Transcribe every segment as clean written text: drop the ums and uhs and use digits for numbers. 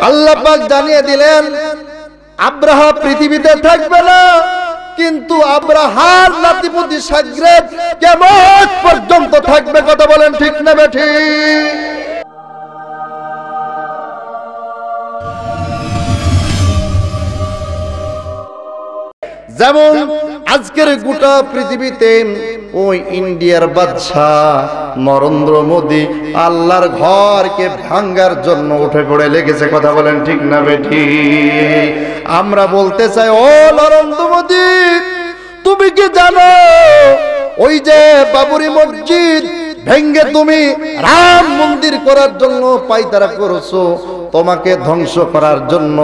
আল্লাহ পাক জানিয়ে দিলেন আব্রাহা পৃথিবীতে থাকবে না, কিন্তু আব্রাহার নাতিপুতি সাগরেদ কিয়ামত পর্যন্ত থাকবে। কথা বলেন ঠিক না বেঠিক? যেমন আজকের গোটা পৃথিবীতে ওই ইন্ডিয়ার বাদশাহ নরেন্দ্র মোদী আল্লাহর ঘরকে ভাঙ্গার জন্য উঠে পড়ে লেগেছে। কথা বলেন ঠিক না বেঠিক? আমরা বলতে চাই, ও নরেন্দ্র মোদী, তুমি কি জানো ওই যে বাবরি মসজিদ ভেঙ্গে তুমি রাম মন্দির করার জন্য পায়তারা করেছো, তোমাকে ধ্বংস করার জন্য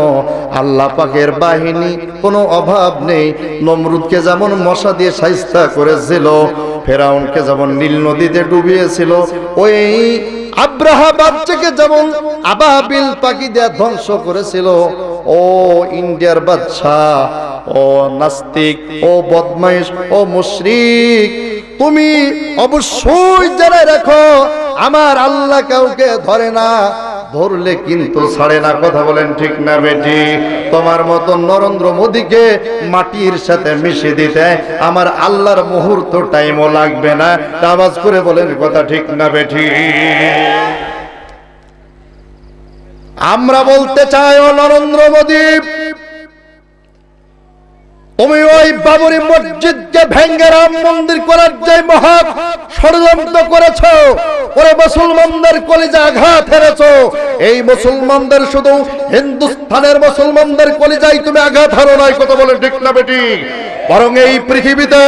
আল্লাহ পাকের বাহিনী কোনো অভাব নেই। নমরুদকে যেমন মশা দিয়ে শায়েস্তা করেছিল, ফেরাউনকে যেমন নীল নদীতে ডুবিয়েছিল, ওই আব্রাহা বাদশাকে যেমন আবাবিল পাখি দিয়ে ধ্বংস করেছিল, ও ইন্ডিয়ার বাদশাহ, ও নাস্তিক, ও বদমাইশ, ও মুশরিক, তুমি অবশ্যই জেনে রাখো আমার আল্লাহ কাউকে ধরে না, ধরলে কিন্তু ছাড়ে না। কথা বলেন ঠিক না বেটি? তোমার মতো নরেন্দ্র মোদীকে মাটির সাথে মিশে দিতে আমার আল্লাহর মুহূর্ত টাইমও লাগবে না। আওয়াজ করে বলেন কথা ঠিক না বেটি? আমরা বলতে চাই, ও নরেন্দ্র মোদী, তুমি ওই বাবরি মসজিদকে ভেঙ্গে রাম মন্দির করার যে মহা ষড়যন্ত্র করেছো, ওরে মুসলমানদের কলিজা আঘাত হেরেছো। এই মুসলমানদের শুধু হিন্দুস্তানের মুসলমানদের কলিজায় তুমি আঘাত হারো নাই। কথা বলে ঠিক না বেটি? বরং এই পৃথিবীতে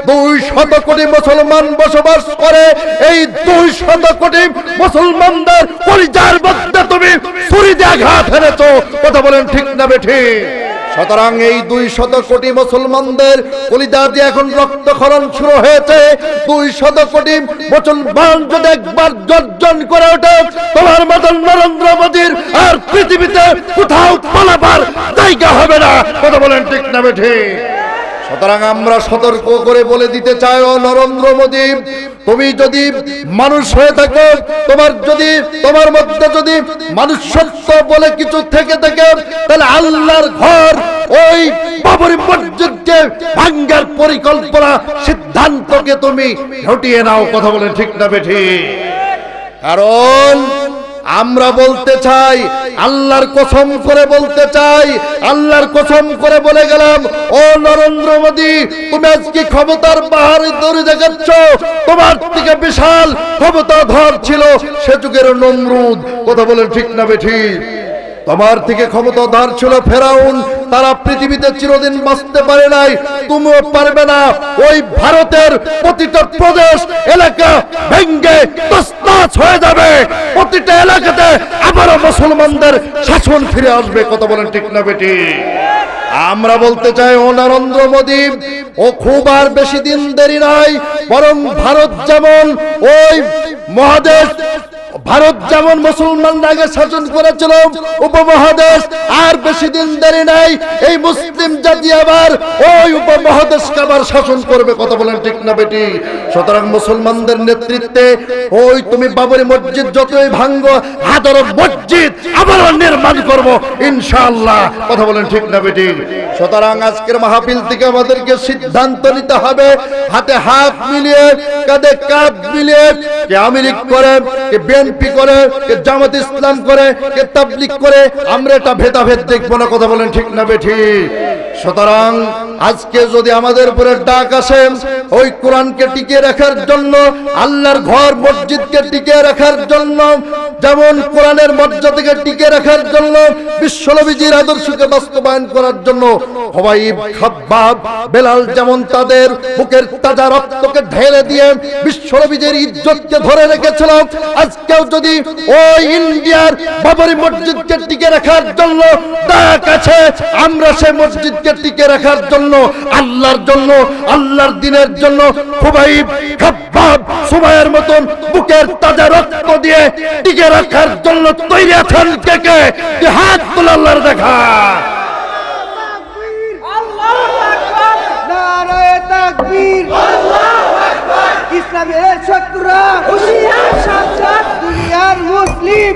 200 কোটি মুসলমান বসবাস করে। এই 200 কোটি মুসলমানদের কলিজার মধ্যে তুমি ছুরি দিয়ে আঘাত হেরেছো। কথা বলেন ঠিক না বেটি? সুতরাং এই 200 কোটি মুসলমানদের কলিজা দিয়ে এখন রক্তক্ষরণ শুরু হয়েছে। 200 কোটি মুসলমান যদি একবার গর্জন করে ওঠে, তোমার মতন নরেন্দ্র মোদীর আর পৃথিবীতে কোথাও পালাবার জায়গা হবে না। কথা বলেন ঠিক না বেঠি? সুতরাং আমরা সতর্ক করে বলে দিতে চাই, ও নরেন্দ্র মোদী, তুমি যদি মানুষ হয়ে থাকো, তোমার মধ্যে যদি মানুষত্ব বলে কিছু থেকে থাকে, তাহলে আল্লাহর ঘর ওই বাবরি মসজিদকে ভাঙ্গার পরিকল্পনা সিদ্ধান্তকে তুমি হটিয়ে নাও। কথা বলেন ঠিক না বেঠি? কারণ আমরা বলতে চাই, আল্লাহর কসম করে বলতে চাই, আল্লাহর কসম করে বলে গেলাম, ও নরেন্দ্র মোদী, তুমি আজকে ক্ষমতার বাহারে দৌড়ে দেখাচ্ছ। তোমার থেকে বিশাল ক্ষমতাধর ছিল সে যুগের নমরুদ। কথা বলেন ঠিক না বেঠি? তোমার থেকে ক্ষমতাধর ছিল ফেরাউন, তারা পৃথিবীতে চিরদিন বাঁচতে পারে নাই, তুমিও পারবে না। ওই ভারতের প্রতিটা প্রদেশ এলাকা ভেঙ্গে তছনছ হয়ে যাবে, প্রতিটা এলাকাতে আবারও মুসলমানদের শাসন ফিরে আসবে। কথা বলেন ঠিক না বেটি? আমরা বলতে চাই, ও নরেন্দ্র মোদী, ও খুব আর বেশি দিন দেরি নাই, বরং ভারত যেমন ওই মহাদেশ, ভারত যেমন মুসলমানরা আগে শাসন করেছিল উপমহাদেশ, আর বেশি দিন দেরি নাই এই মুসলিম জাতি আবার ওই উপমহাদেশকে আবার শাসন করবে। কথা বলেন ঠিক না বেটি? সুতরাং মুসলমানদের নেতৃত্বে ওই তুমি বাবরি মসজিদ যতই ভাঙ্গো, হাজারো মসজিদ আবার নির্মাণ করবো ইনশাআল্লাহ। কথা বলেন ঠিক না বেটি? সুতরাং আজকের মাহফিল থেকে আমাদেরকে সিদ্ধান্ত নিতে হবে, হাতে হাত মিলিয়ে, কাঁধে কাঁধ মিলিয়ে, কে আওয়ামী লীগ করে, কে বিএনপি করে, কে জামাত ইসলাম করে, কে তাবলীগ করে, আমরা এটা ভেদাভেদ দেখবো না। কথা বলেন ঠিক না বেঠি? সুতরাং আজকে যদি আমাদের উপরে ডাক আসে ওই কোরআনকে টিকিয়ে রাখার জন্য, আল্লাহর ঘর মসজিদকে টিকিয়ে রাখার জন্য, যেমন কোরআনের মর্যাদাকে টিকিয়ে রাখার জন্য, বিশ্বনবীজির আদর্শকে বাস্তবায়ন করার জন্য, হুবাইব, খাব্বাব, বেলাল যেমন তাদের বুকের তাজা রক্তকে ঢেলে দিয়ে বিশ্বনবীজির ইজ্জতকে ধরে রেখেছিল, আজকেও যদি ওই ইন্ডিয়ার বাবরি মসজিদকে টিকে রাখার জন্য ডাক আছে, আমরা সেই মসজিদকে টিকে রাখার জন্য, আল্লাহর জন্য, আল্লাহর দ্বীনের জন্য হুবাইব, খাব্বাব, সুমাইয়ের মতন বুকের তাজা রক্ত দিয়ে টিকে রাখার জন্য তৈরি আছেন কে কে? হাত তুলে আল্লাহর দেখা। ইসলামের শত্রুরা হুঁশিয়ার, সাবধান, দুনিয়ার মুসলিম।